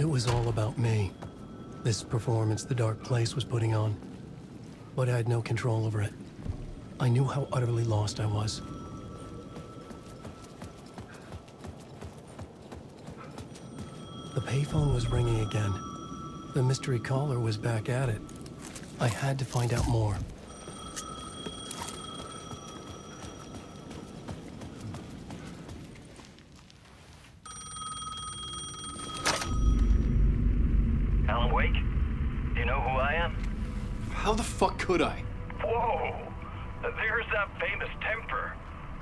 It was all about me. This performance the dark place was putting on. But I had no control over it. I knew how utterly lost I was. The payphone was ringing again. The mystery caller was back at it. I had to find out more. Alan Wake? Do you know who I am? How the fuck could I? Whoa! There's that famous temper.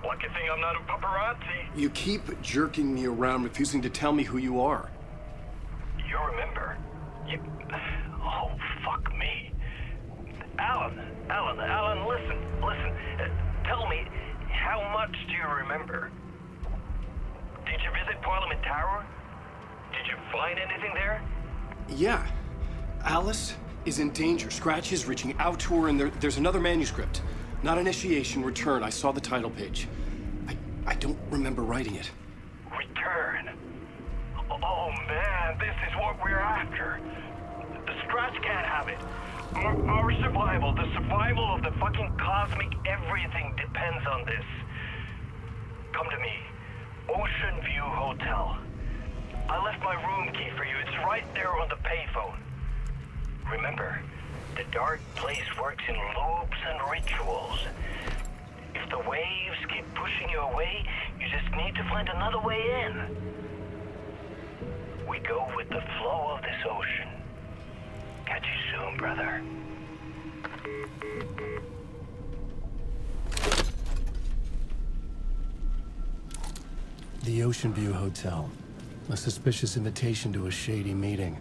Lucky thing I'm not a paparazzi. You keep jerking me around, refusing to tell me who you are. You remember? Oh, fuck me. Alan, listen. Tell me, how much do you remember? Did you visit Parliament Tower? Did you find anything there? Yeah. Alice is in danger. Scratch is reaching out to her, and there's another manuscript. Not initiation, return. I saw the title page. I don't remember writing it. Return? Oh man, this is what we're after. The Scratch can't have it. Our survival, the survival of the fucking cosmic everything depends on this. Come to me. Ocean View Hotel. I left my room key for you. It's right there on the payphone. Remember, the dark place works in loops and rituals. If the waves keep pushing you away, you just need to find another way in. We go with the flow of this ocean. Catch you soon, brother. The Ocean View Hotel. A suspicious invitation to a shady meeting.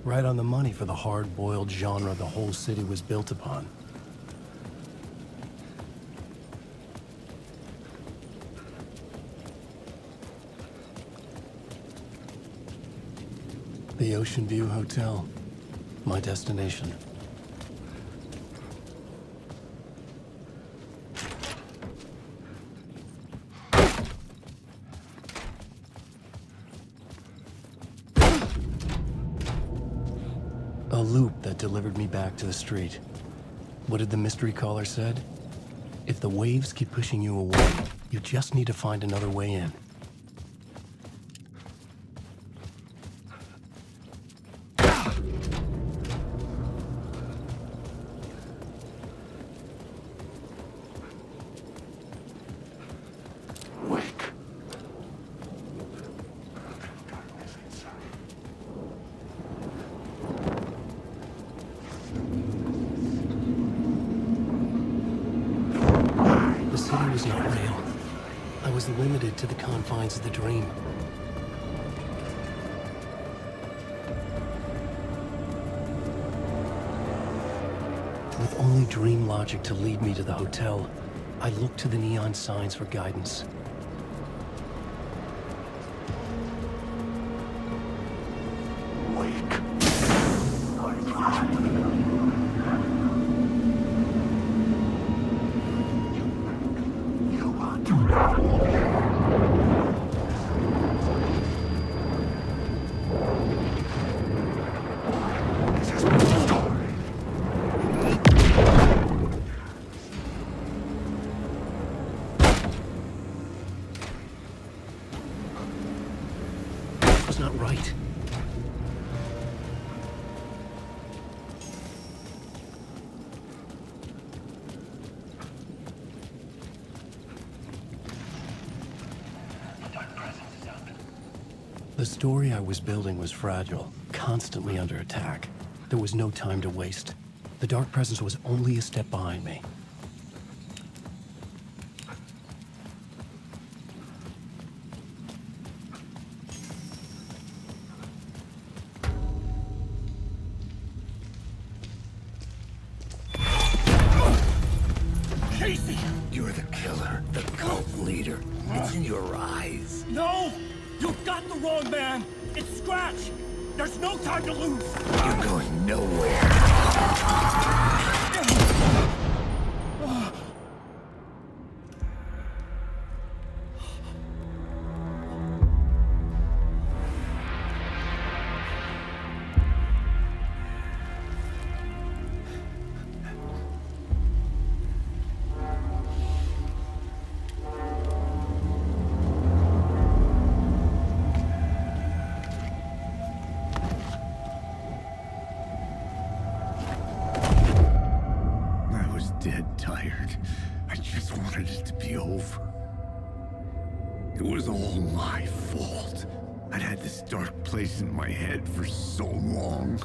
Right on the money for the hard-boiled genre the whole city was built upon. The Ocean View Hotel. My destination. A loop that delivered me back to the street. What did the mystery caller said? If the waves keep pushing you away, you just need to find another way in. The city was not real. I was limited to the confines of the dream. With only dream logic to lead me to the hotel, I looked to the neon signs for guidance. Not right. The story I was building was fragile, constantly under attack. There was no time to waste. The dark presence was only a step behind me. You're the killer, the cult leader. It's in your eyes. No! You've got the wrong man! It's Scratch! There's no time to lose! You're going nowhere. dead tired. I just wanted it to be over. It was all my fault. I'd had this dark place in my head for so long.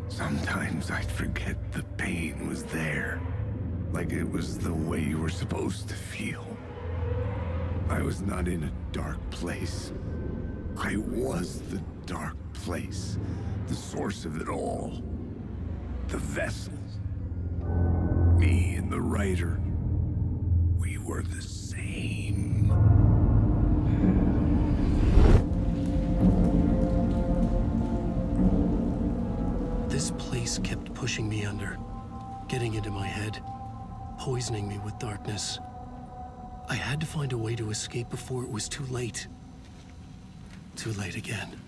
Sometimes I'd forget the pain was there. Like it was the way you were supposed to feel. I was not in a dark place. I was the dark place. The source of it all. The vessel. Me and the writer. We were the same. This place kept pushing me under, getting into my head, poisoning me with darkness. I had to find a way to escape before it was too late. Too late again.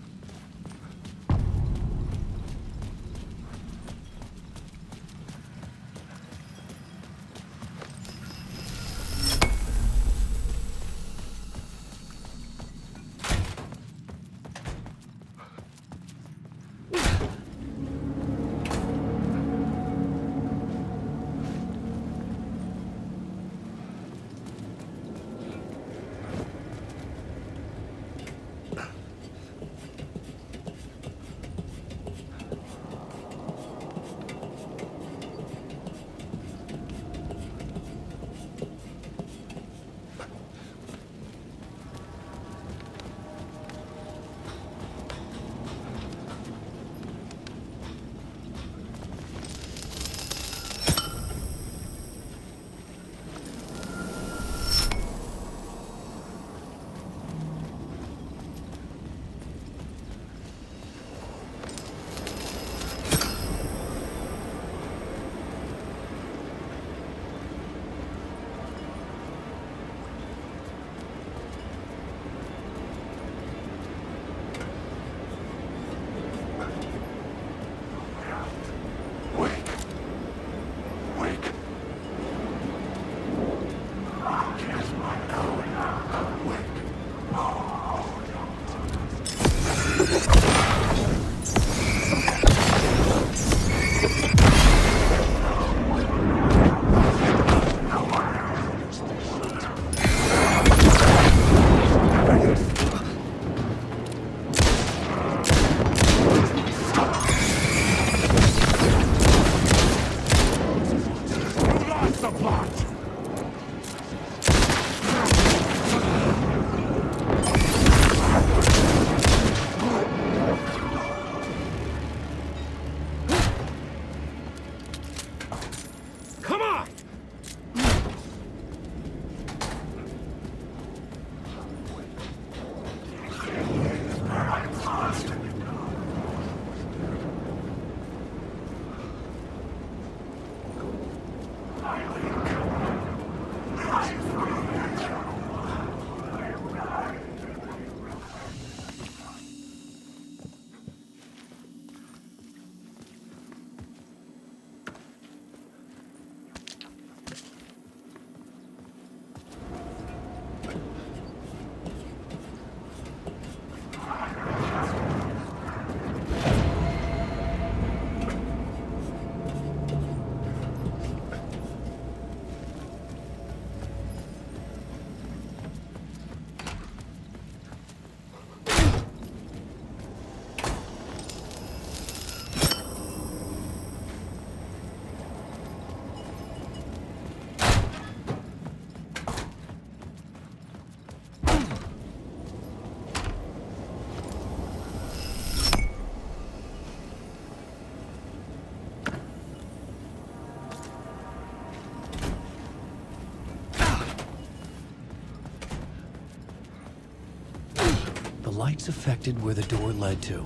The lights affected where the door led to.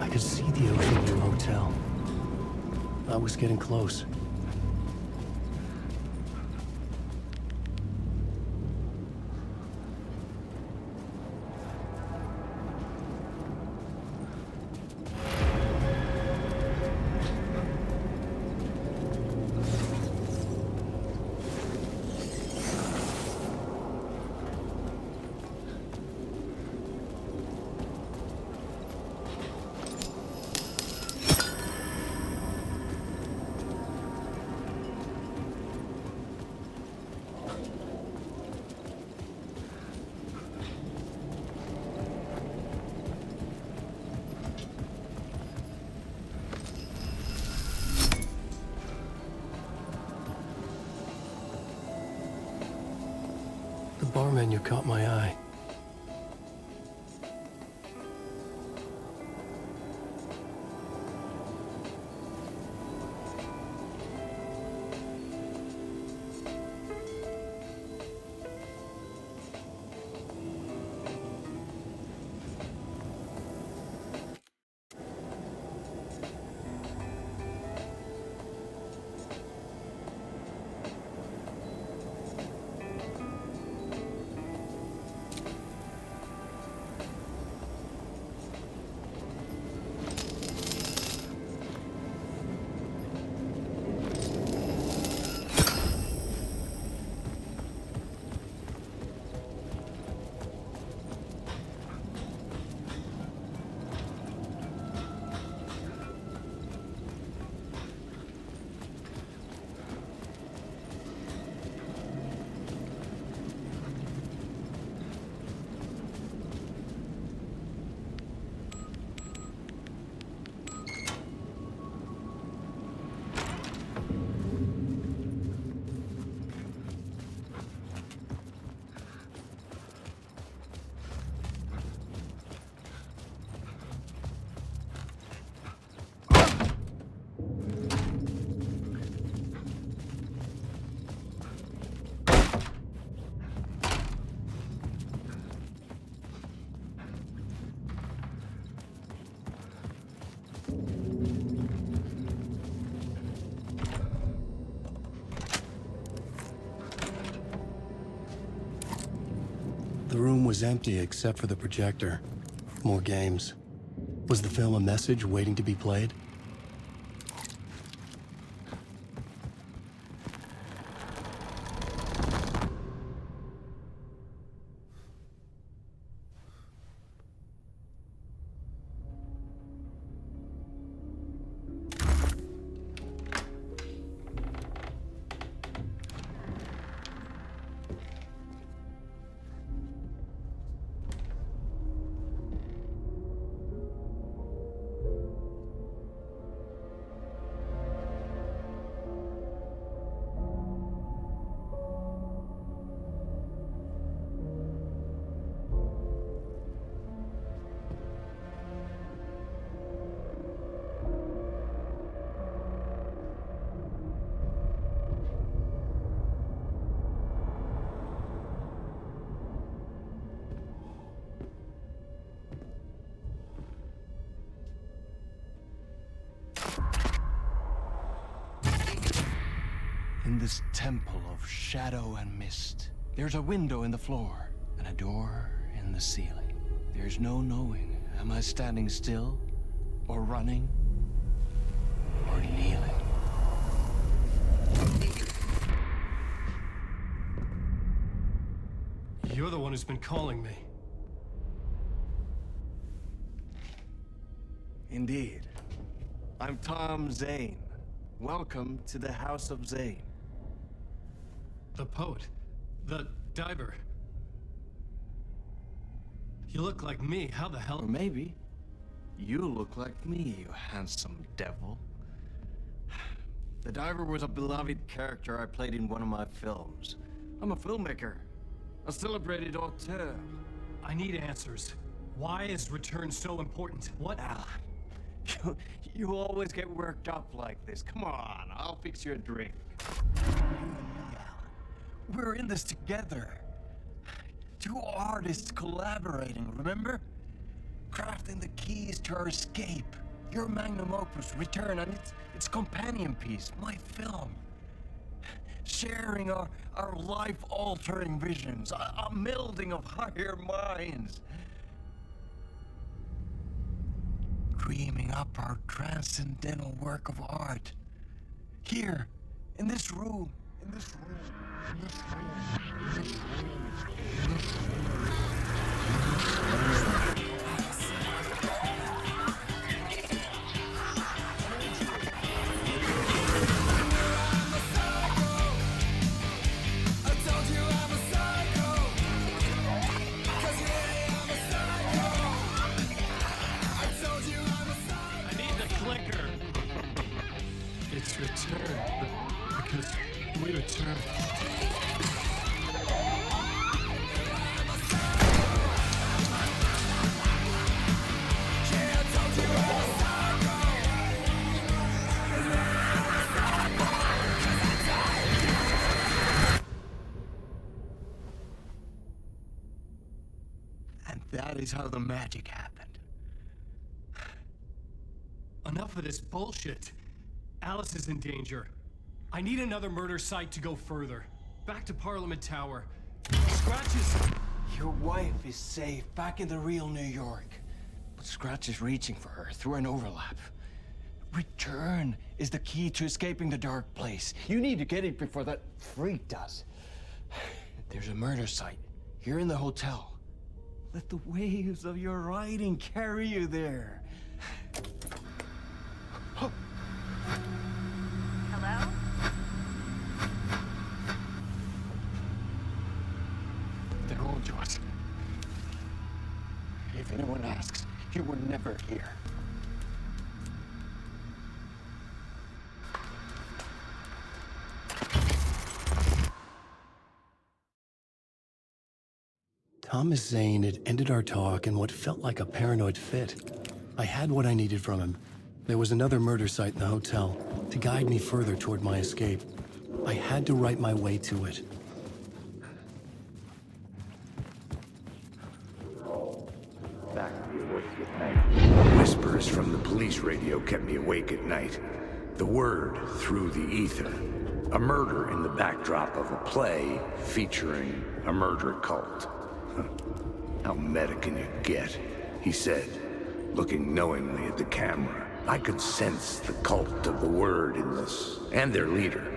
I could see the Ocean View Hotel. I was getting close. bar menu caught my eye. The room was empty except for the projector. More games. Was the film a message waiting to be played? In this temple of shadow and mist, there's a window in the floor and a door in the ceiling. There's no knowing, am I standing still, or running, or kneeling? You're the one who's been calling me. Indeed. I'm Tom Zane. Welcome to the House of Zane. The poet. The diver. You look like me. How the hell? Or maybe you look like me, you handsome devil. The diver was a beloved character I played in one of my films. I'm a filmmaker, a celebrated auteur. I need answers. Why is Return so important? What? You always get worked up like this. Come on, I'll fix you a drink. We're in this together. Two artists collaborating, remember? Crafting the keys to our escape. Your magnum opus, Return, and its companion piece, my film. Sharing our life-altering visions, a melding of higher minds. Dreaming up our transcendental work of art. Here, in this room, in this room, in this room, in this room, in this room. It's Return, because we return. That is how the magic happened. Enough of this bullshit. Alice is in danger. I need another murder site to go further. Back to Parliament Tower. Scratch is... Your wife is safe, back in the real New York. But Scratch is reaching for her through an overlap. Return is the key to escaping the dark place. You need to get it before that freak does. There's a murder site here in the hotel. Let the waves of your riding carry you there. Hello? They're all yours. If anyone asks, you were never here. Thomas Zane had ended our talk in what felt like a paranoid fit. I had what I needed from him. There was another murder site in the hotel to guide me further toward my escape. I had to write my way to it. Whispers from the police radio kept me awake at night. The word through the ether. A murder in the backdrop of a play featuring a murder cult. How meta can you get? He said, looking knowingly at the camera. I could sense the cult of the word in this, and their leader,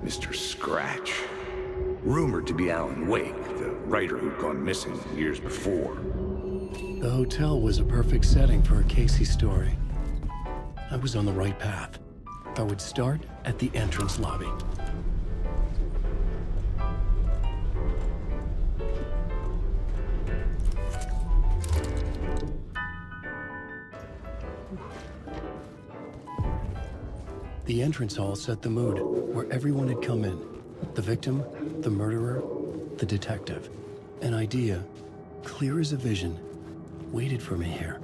Mr. Scratch. Rumored to be Alan Wake, the writer who'd gone missing years before. The hotel was a perfect setting for a Casey story. I was on the right path. I would start at the entrance lobby. The entrance hall set the mood, where everyone had come in. The victim, the murderer, the detective. An idea, clear as a vision, waited for me here.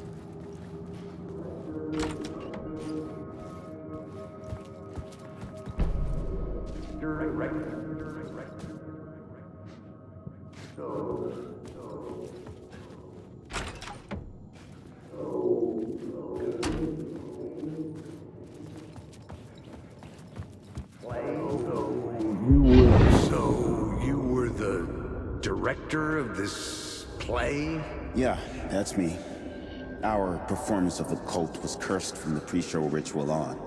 So you were the director of this play? Yeah, that's me. Our performance of the cult was cursed from the pre-show ritual on.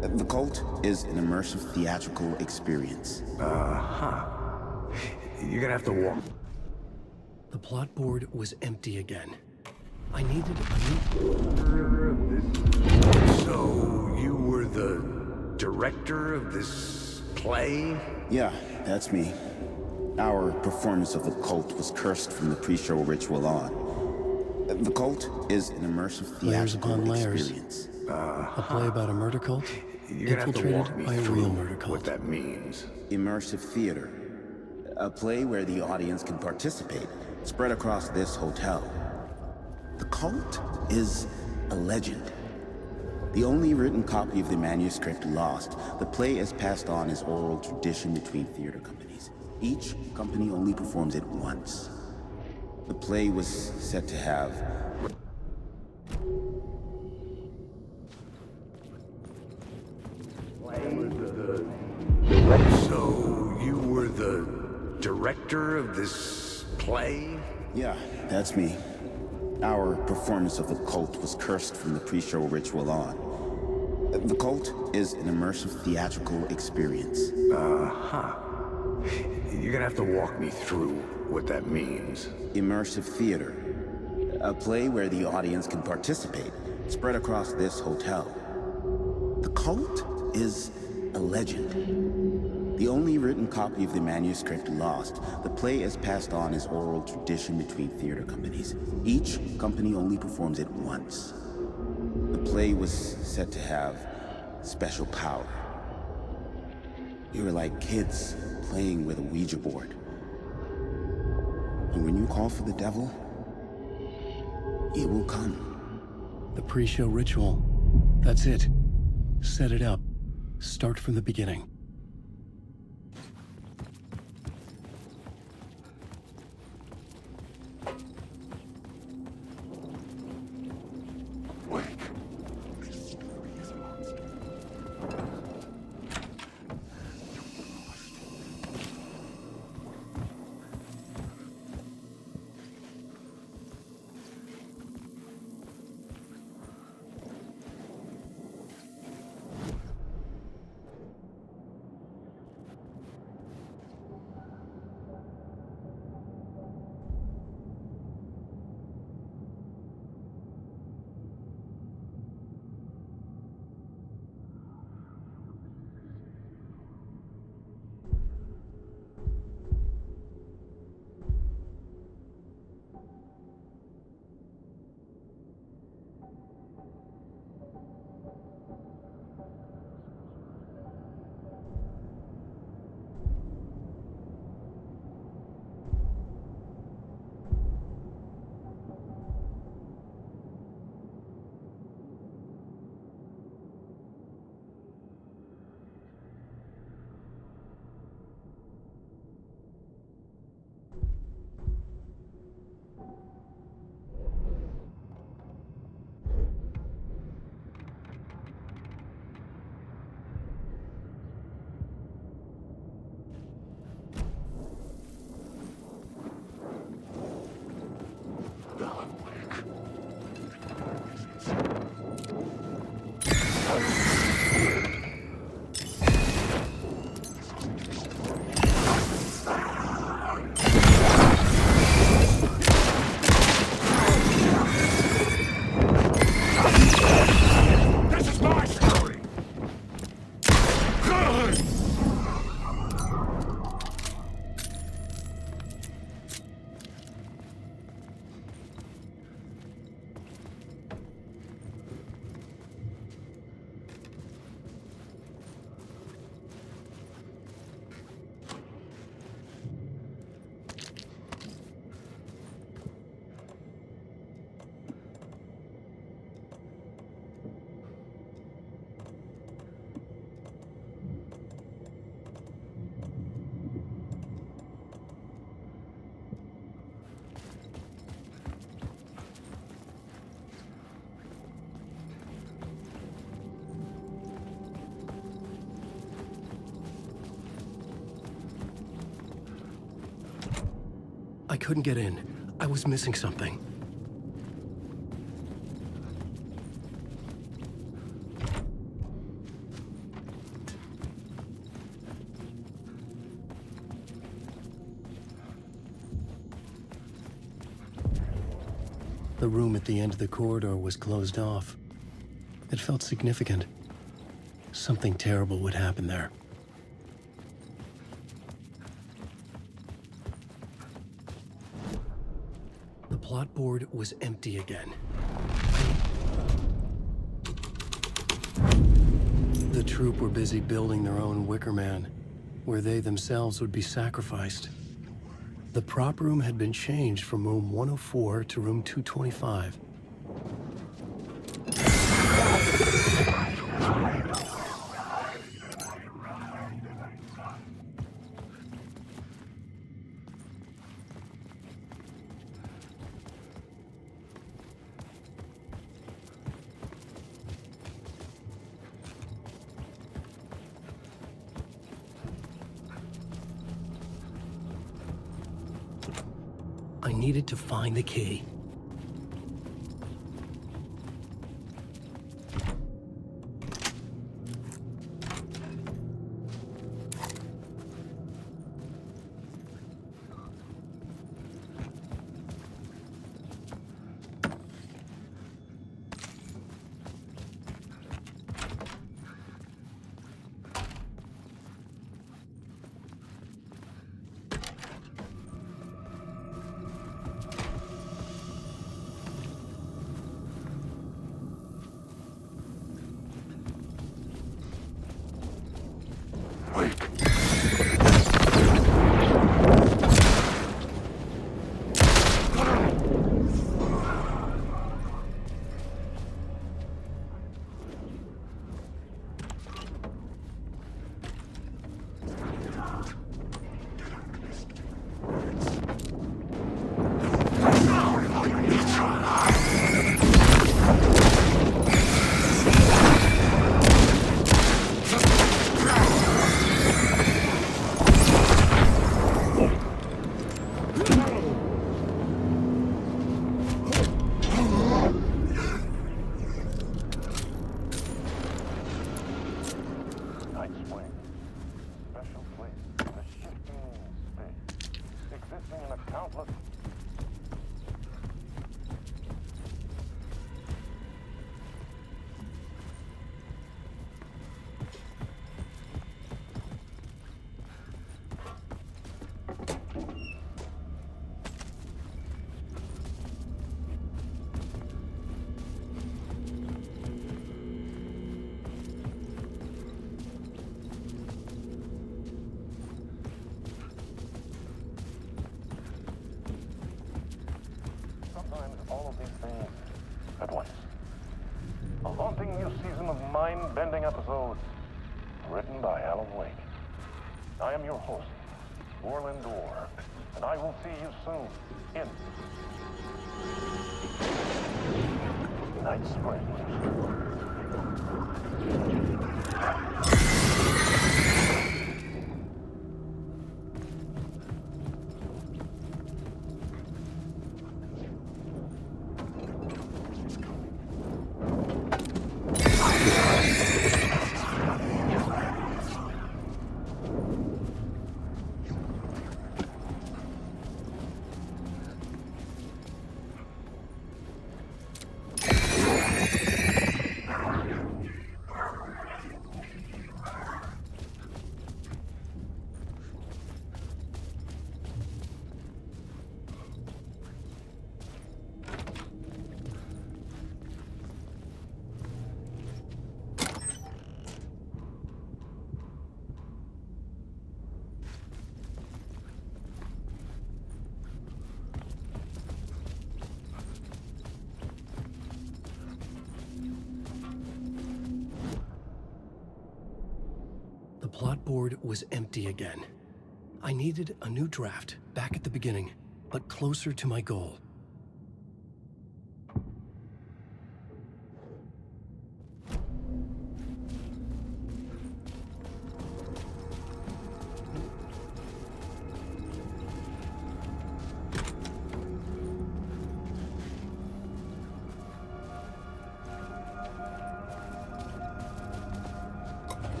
The cult is an immersive theatrical experience. Uh-huh. You're gonna have to walk. The plot board was empty again. I needed So you were the director of this play? Yeah, that's me. Our performance of the cult was cursed from the pre-show ritual on. The cult is an immersive Layers theatrical upon layers. experience. a play about a murder cult You're gonna have to walk infiltrated me by a through real murder cult. what that means. Immersive theater. A play where the audience can participate, spread across this hotel. The cult is a legend. The only written copy of the manuscript lost, the play is passed on as oral tradition between theater companies. Each company only performs it once. The play was set to have... So you were the director of this play? Yeah, that's me. Our performance of the cult was cursed from the pre-show ritual on. The cult is an immersive theatrical experience. Uh-huh. You're gonna have to walk me through what that means. Immersive theater. A play where the audience can participate, spread across this hotel. The cult is a legend. The only written copy of the manuscript lost, the play is passed on as oral tradition between theater companies. Each company only performs it once. The play was set to have special power. We were like kids playing with a Ouija board. And when you call for the devil, it will come. The pre-show ritual. That's it. Set it up. Start from the beginning. I couldn't get in. I was missing something. The room at the end of the corridor was closed off. It felt significant. Something terrible would happen there. The plot board was empty again. The troupe were busy building their own Wicker Man, where they themselves would be sacrificed. The prop room had been changed from room 104 to room 225. I needed to find the key. At once. A haunting new season of mind-bending episodes written by Alan Wake. I am your host, Warland Orr, and I will see you soon in Night Springs. The plot board was empty again. I needed a new draft, back at the beginning, but closer to my goal.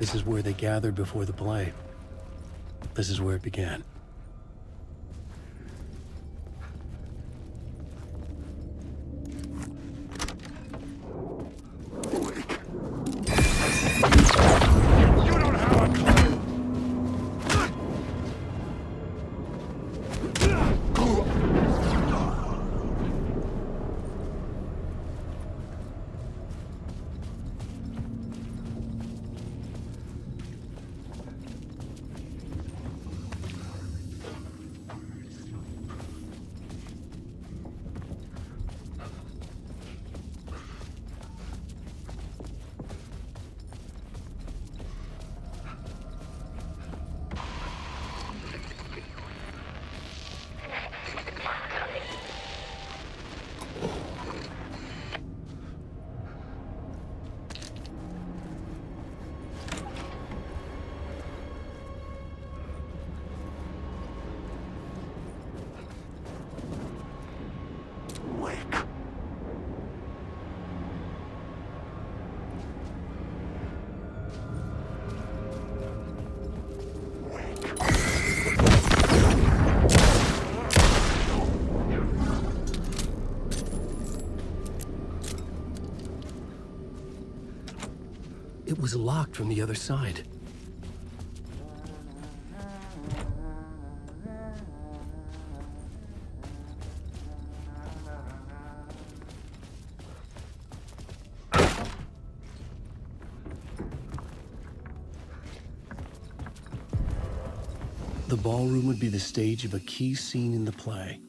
This is where they gathered before the play. This is where it began. It was locked from the other side. The ballroom would be the stage of a key scene in the play.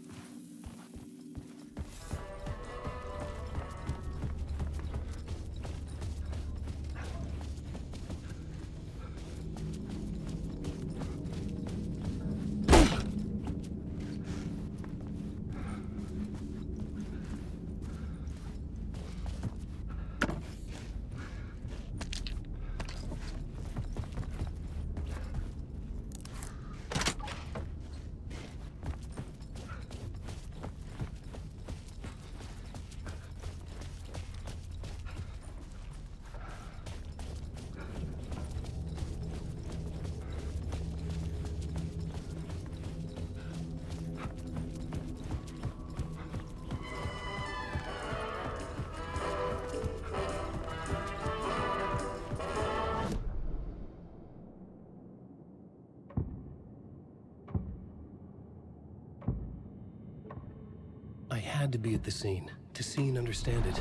I had to be at the scene, to see and understand it.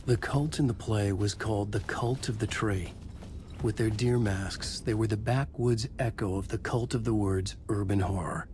The cult in the play was called the Cult of the Tree. With their deer masks, they were the backwoods echo of the cult of the words urban horror.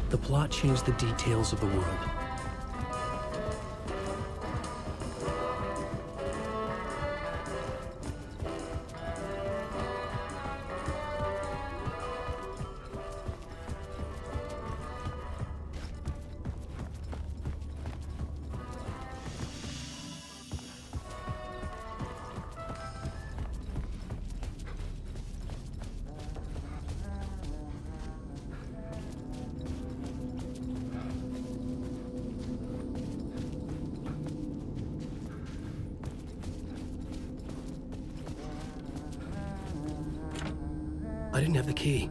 The plot changed the details of the world. I didn't have the key.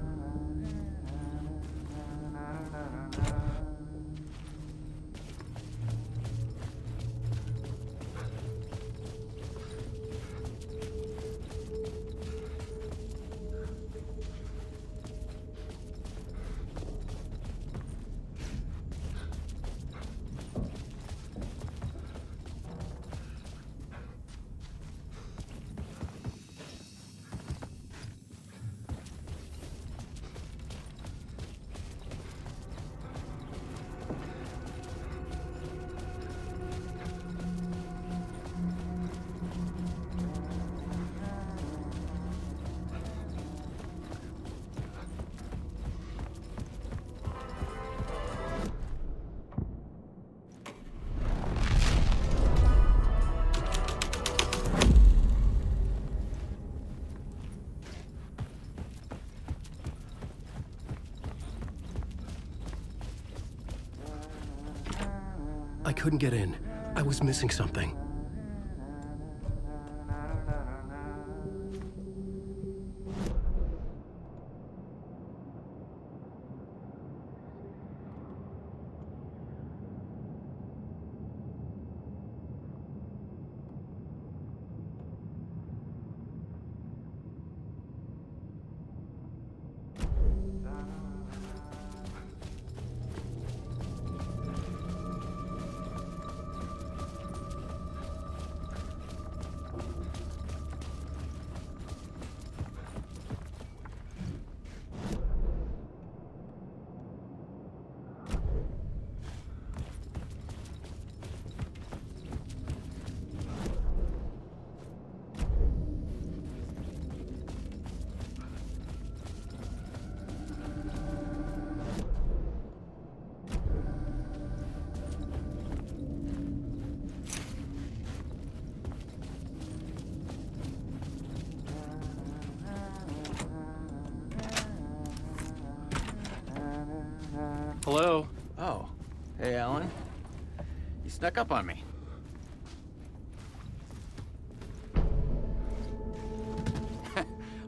I couldn't get in. I was missing something. Hello? Oh. Hey, Alan. You snuck up on me.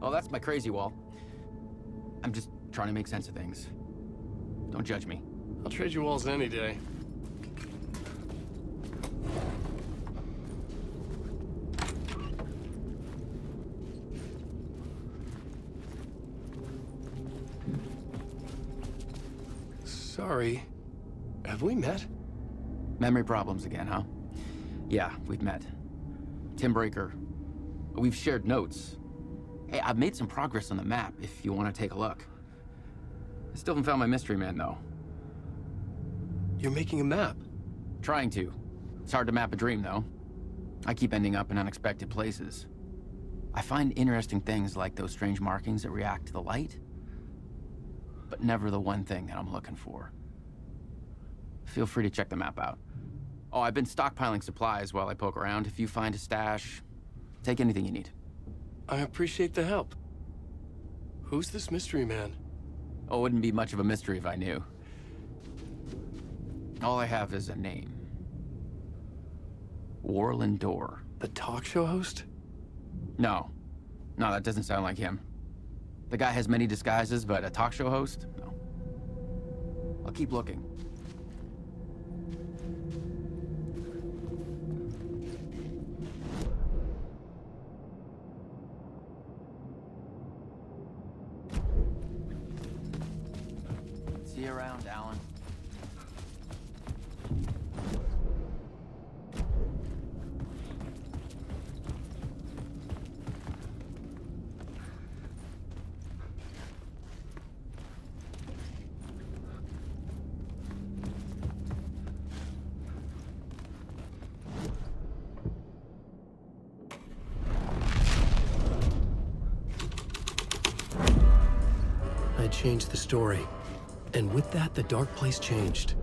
Oh, that's my crazy wall. I'm just trying to make sense of things. Don't judge me. I'll trade you walls any day. Sorry. Have we met? Memory problems again, huh? Yeah, we've met. Tim Breaker. We've shared notes. Hey, I've made some progress on the map if you want to take a look. I still haven't found my mystery man, though. You're making a map? Trying to. It's hard to map a dream, though. I keep ending up in unexpected places. I find interesting things like those strange markings that react to the light, but never the one thing that I'm looking for. Feel free to check the map out. Oh, I've been stockpiling supplies while I poke around. If you find a stash, take anything you need. I appreciate the help. Who's this mystery man? Oh, it wouldn't be much of a mystery if I knew. All I have is a name. Warland Door. The talk show host? No. No, that doesn't sound like him. The guy has many disguises, but a talk show host? No. I'll keep looking. See you around, Alan. I changed the story. And with that, the dark place changed.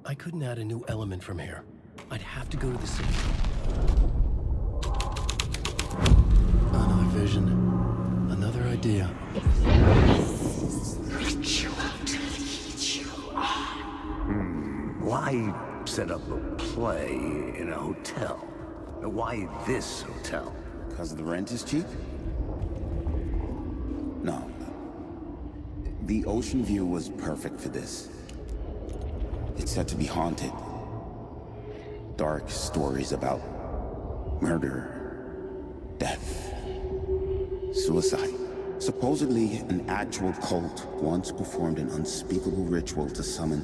I couldn't add a new element from here. I'd have to go to the city. Another vision. Another idea. Why set up a play in a hotel? Why this hotel? Because the rent is cheap? No. The ocean view was perfect for this. It's said to be haunted. Dark stories about murder, death, suicide. Supposedly, an actual cult once performed an unspeakable ritual to summon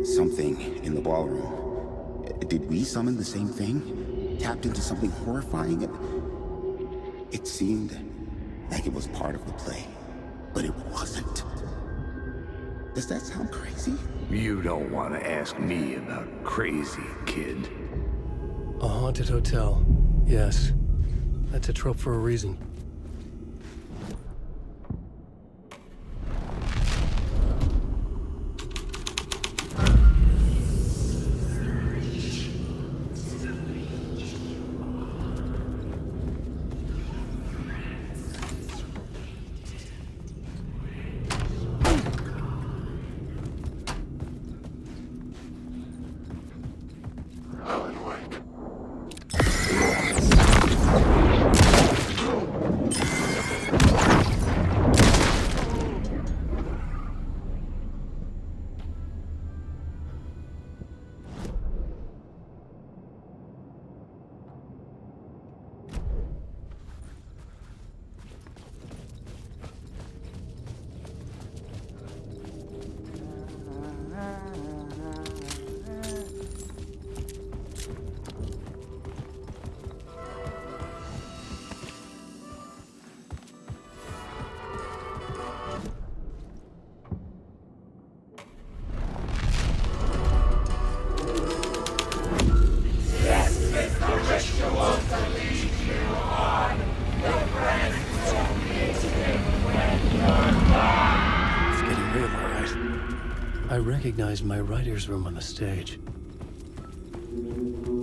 something in the ballroom. Did we summon the same thing? Tapped into something horrifying? It seemed like it was part of the play, but it wasn't. Does that sound crazy? You don't want to ask me about crazy, kid. A haunted hotel. Yes. That's a trope for a reason. I recognized my writer's room on the stage.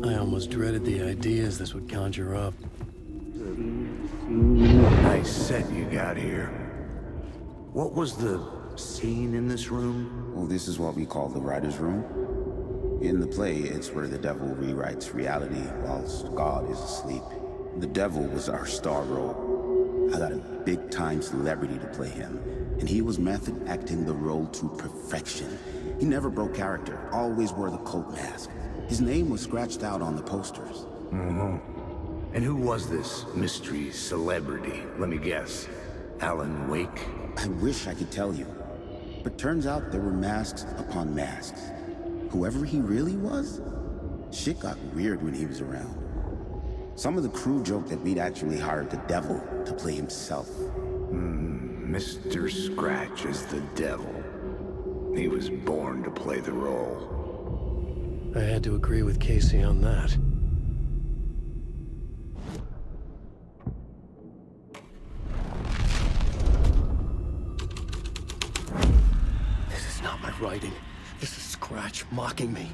I almost dreaded the ideas this would conjure up. Nice set you got here. What was the scene in this room? Well, this is what we call the writer's room. In the play, it's where the devil rewrites reality whilst God is asleep. The devil was our star role. I got a big-time celebrity to play him, and he was method acting the role to perfection. He never broke character, always wore the cult mask. His name was scratched out on the posters. Mm-hmm. And who was this mystery celebrity? Let me guess. Alan Wake? I wish I could tell you, but turns out there were masks upon masks. Whoever he really was, shit got weird when he was around. Some of the crew joked that we'd actually hired the devil to play himself. Mr. Scratch is the devil. He was born to play the role. I had to agree with Casey on that. This is not my writing. This is Scratch mocking me.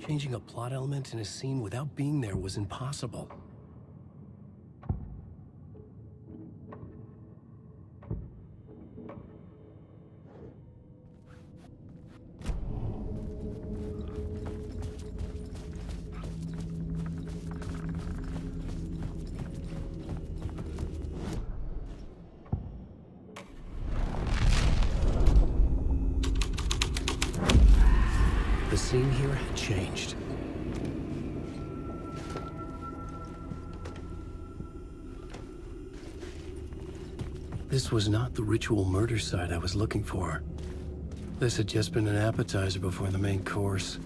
Changing a plot element in a scene without being there was impossible. The scene here had changed. This was not the ritual murder site I was looking for. This had just been an appetizer before the main course.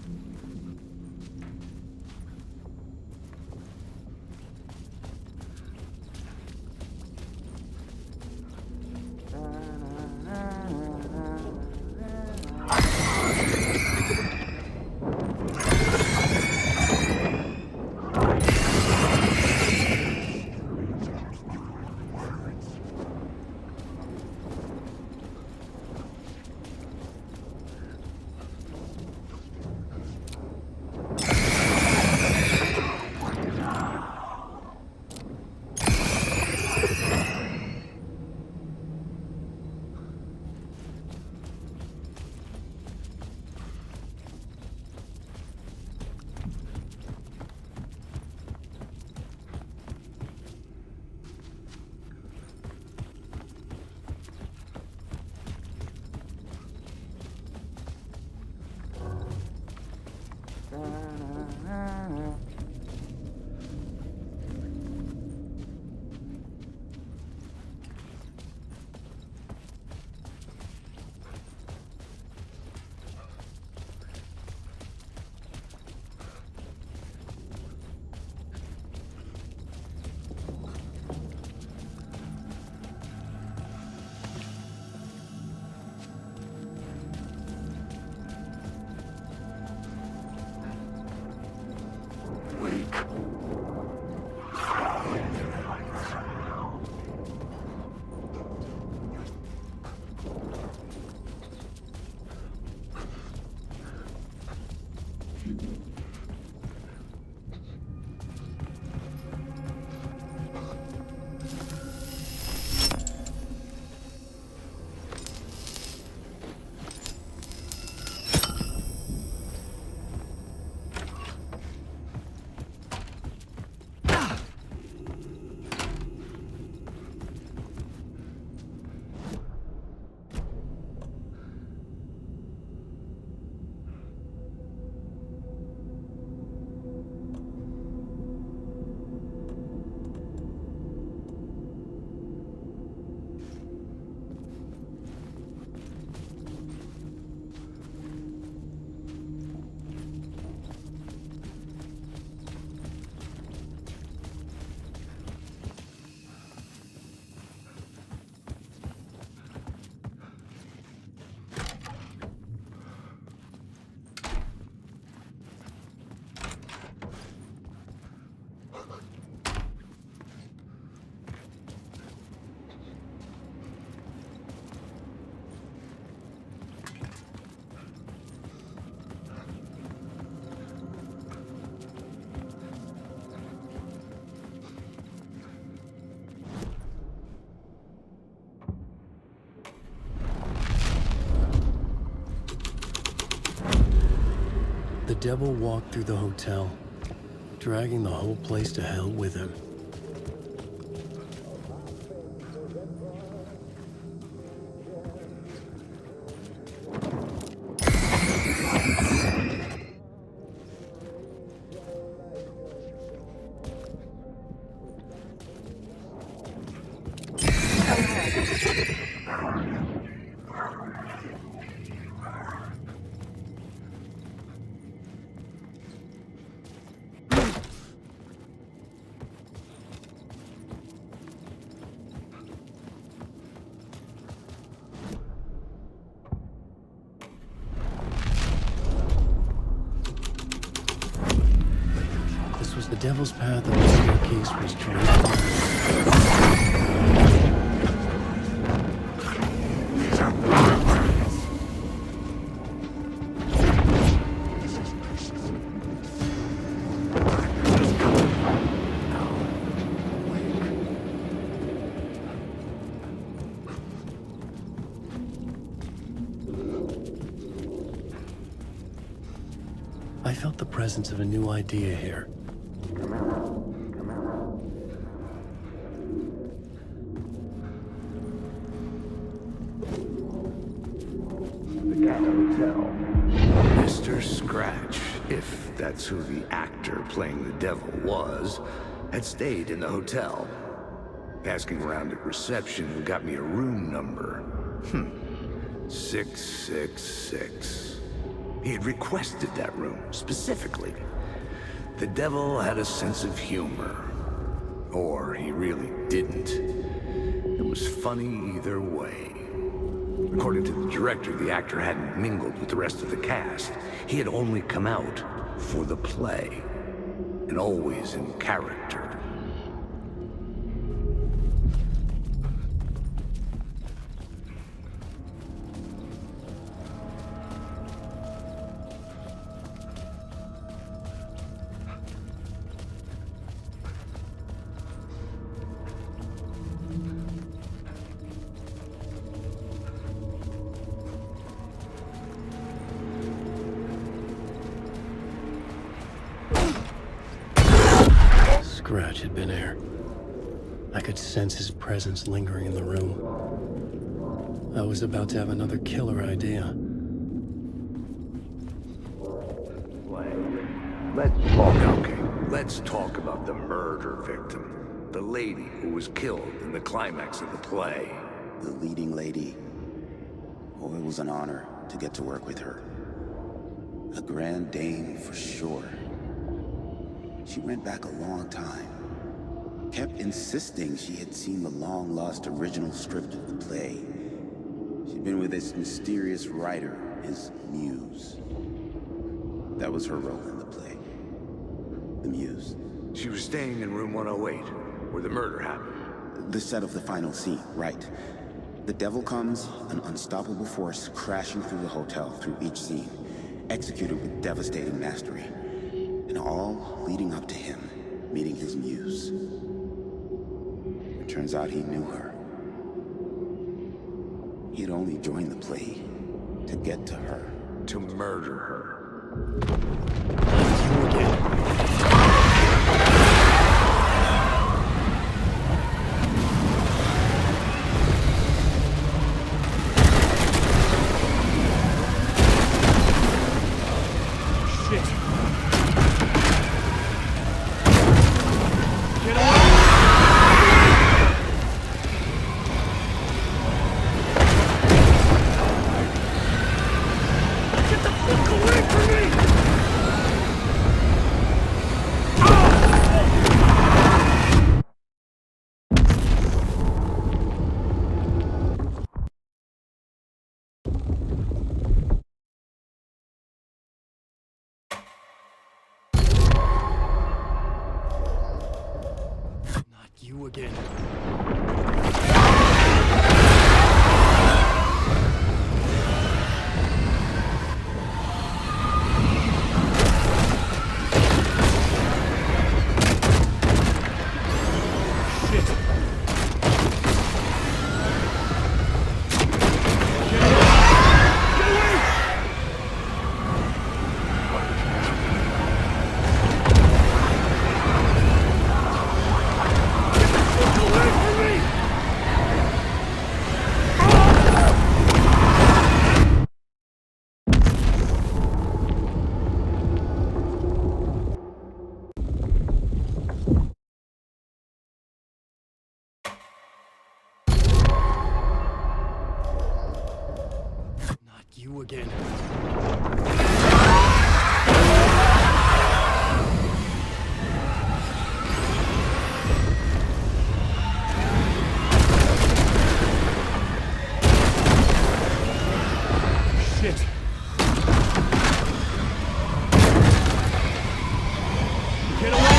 The devil walked through the hotel, dragging the whole place to hell with him. The devil's path of the staircase was draped. I felt the presence of a new idea here. The Cat Hotel. Mr. Scratch, if that's who the actor playing the devil was, had stayed in the hotel. Asking around at reception got me a room number. 666. He had requested that room, specifically. The devil had a sense of humor. Or he really didn't. It was funny either way. According to the director, the actor hadn't mingled with the rest of the cast. He had only come out for the play, and always in character. Scratch had been here. I could sense his presence lingering in the room. I was about to have another killer idea. Let's talk about the murder victim. The lady who was killed in the climax of the play. The leading lady. Oh, it was an honor to get to work with her. A grand dame for sure. She went back a long time. Kept insisting she had seen the long-lost original script of the play. She'd been with this mysterious writer, his muse. That was her role in the play. The muse. She was staying in room 108, where the murder happened. The set of the final scene, right. The devil comes, an unstoppable force crashing through the hotel through each scene, executed with devastating mastery. And all leading up to him meeting his muse. It turns out he knew her. He had only joined the play to get to her. To murder her. You again. You again. You again. Shit. Get away!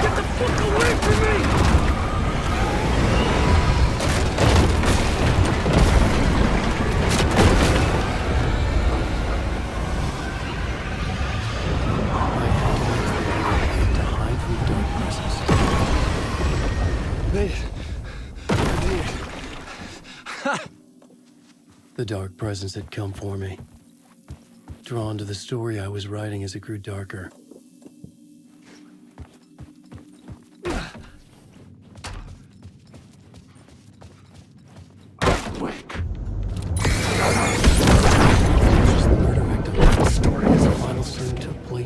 Get the fuck away from me! The dark presence had come for me. Drawn to the story I was writing as it grew darker.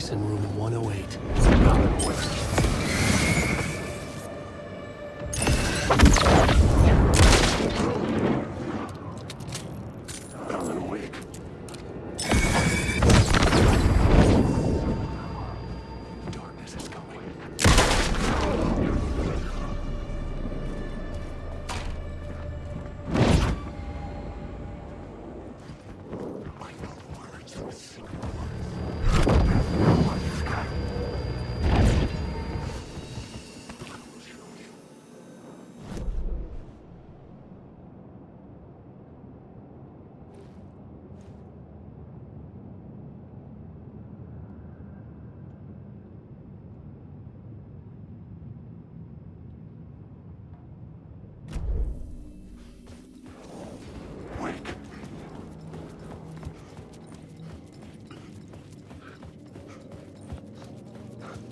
In room 108. Darkness is coming.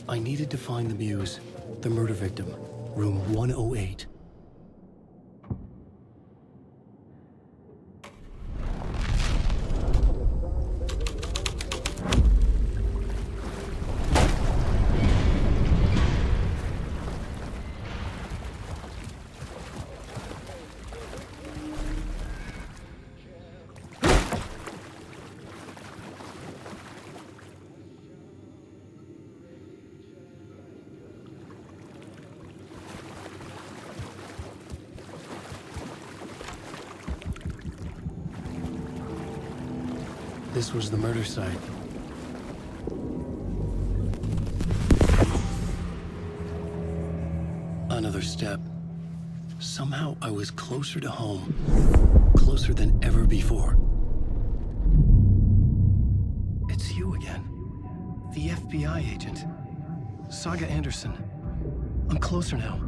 I needed to find the Muse, the murder victim, room 108. This was the murder site. Another step. Somehow I was closer to home. Closer than ever before. It's you again. The FBI agent. Saga Anderson. I'm closer now.